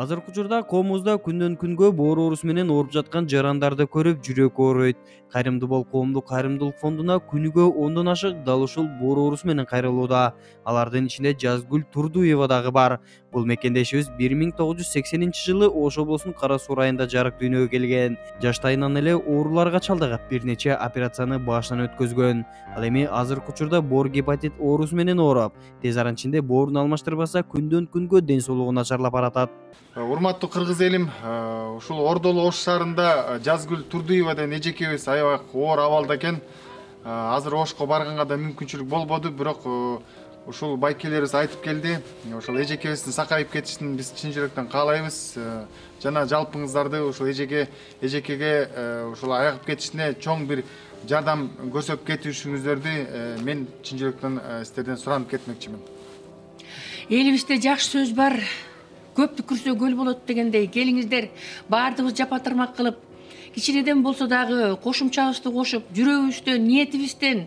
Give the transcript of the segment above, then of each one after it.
Азыркы учурда коомубузда күндөн күнгө боору оорусу менен ооруп жаткан жарандарды көрүп жүрөк ооруйт. Кайрымды бол коомдук кайрымдуулук фондуна күнүгө 10дон ашык дал ушул боору оорусу менен кайрылууда. Алардын ичинде Жазгүл Турдуева дагы бар. Бул мекендешибиз 1980-жылы Ош облусунун Кара Суу районунда жарык дүйнөгө келген. Жаштайынан эле ооруларга чалдыгып, бир нече операцияны башынан өткөзгөн. Ал эми азыркы учурда боор гепатит оорусу менен ооруп, тез аран ичинде боорун алмаштырбаса күндөн күнгө ден соолугу начарлап баратат. Урматтуу кыргыз элим, ушул Ордолу Ош шаарында Жазгүл Турдуева деген эжекебиз аябай оор абалда экен. Азыр Ошко барганга да мүмкүнчүлүк болбоду, бирок ушул байкелерибиз айтып келди. Ошол эжекебиздин сакайып кетишин биз чын жүрөктөн каалайбыз. Жана жалпыңыздарды ушул эжекеге ушул айыгып кетишине чоң бир жардам көрсөтүп кетишиңиздерди мен чын жүрөктөн сиздерден суранып кетмекчимин. Элибизде жакшы сөз бар. Көптү күрсө көл болот дегендей, келиңиздер баардыгыбыз жапатырмак кылып, кичинеден болсо дагы кошумчабызды кошуп, жүрөгүбүздөн, ниетибизден,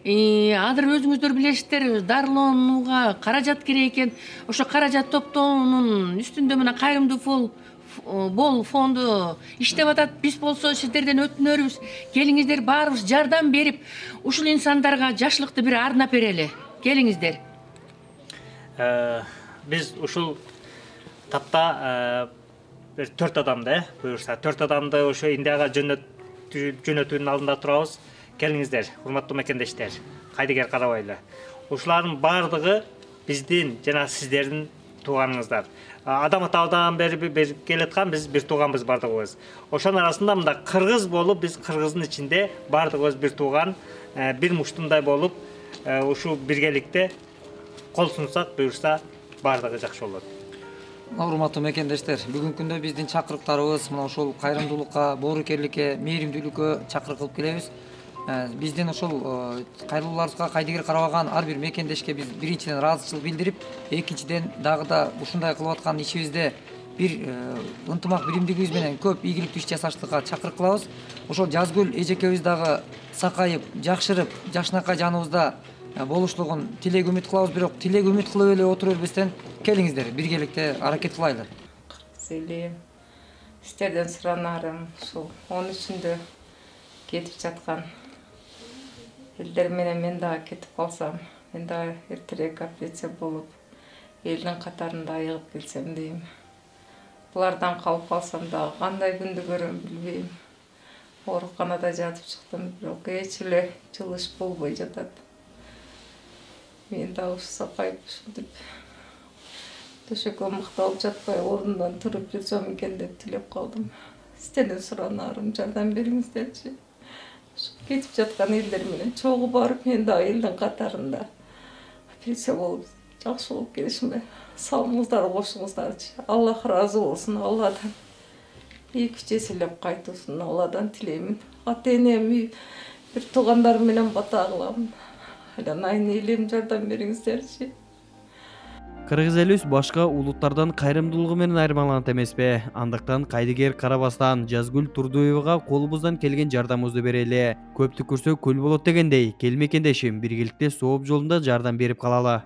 азыр өзүңүздөр билесиздер, дарыланууга каражат керек экен. Ошо каражат топтоонун үстүндө мына кайрымдуу бол фонду иштеп атат. Биз болсо сиздерден өтүнөрүбүз, келиңиздер баарыбыз жардам берип, ушул инсандарга жакшылыкты бир арнап берели. Келиңиздер. Биз ушул тапта бир 4 адамды, буюрса 4 адамды ошо Индияга жөнөтүүнүн алдында турабыз. Келиңиздер, урматтуу мекендештер, кайдыгер карабайлы. Ушулардын баардыгы биздин жана сиздердин тууганыңыздар. Адам атабыздан бери келаткан биз бир тууганбыз баардыгыбыз. Ошонун арасында мында кыргыз болуп, биз кыргыздын ичинде баардыгыбыз бир тууган, бир муштундай болуп, ушул биргеликте кол сунсак, буюрса баардыгы жакшы болот. Урматтуу мекендештер, бүгүнкү күндө биздин чакырыктарыбыз мына ушул кайрымдуулукка, боорукерликке, мээримдүүлүккө чакырык кылып келебиз. Биздин ушул кайрылууларыбызга кайдыгер карабаган ар бир мекендешке биз биринчиден ыраазычылык билдирип, экинчиден дагы да ушундай кылып аткан ишибизде бир ынтымак биримдигибиз менен көп ийгиликтүү иш жасаштыкка чакырык кылабыз. Ошол Жазгүл эжекебиз дагы сакайып, жакшырып, жакшынакай жаныбызда болушлугун тилек үмүт кылабыз, бирок тилек үмүт кылып эле отура бербестен келиңиздер, биргеликте аракет кылайлы. Кыргыз эли, сиздерден суранарым ушул 13-үндө кетип жаткан элдер менен мен дагы кетип калсам, мен дагы эртерээк операция болуп, элдин катарында айыгып келсем дейм. Булардан калып калсам дагы кандай күндү көрөм билбейм. Ооруканада жатып чыктым, бирок эч эле жылыш болбой жатат. Мен дагы сакайып ушинтип төшөккө мыкталып жатпай ордундан туруп жүрсөм экен деп тилеп калдым. Сиздерден суранарым, жардам бериңиздерчи. Кетип жаткан элдер менен чогуу барып, мен дагы элдин катарында операция болуп, жакшы болуп келишиме салымыңыздарды кошуңуздарчы. Аллах ыраазы болсун, Алладан ий күч эселеп кайтуусун Алладан тилеймин. Ата-энем, бир туугандарым менен бата кылам. Айдан элем жардам бериңиздерчи. Кыргыз элибиз башка улуттардан кайрымдуулугу менен айырмаланат эмеспи? Андыктан кайдыгер карабастан Жазгүл Турдуевага колубуздан келген жардамыбызды берели. Көптү көрсө көл болот дегендей, кел мекендешим, биргеликте сооп жолунда жардам берип калалы.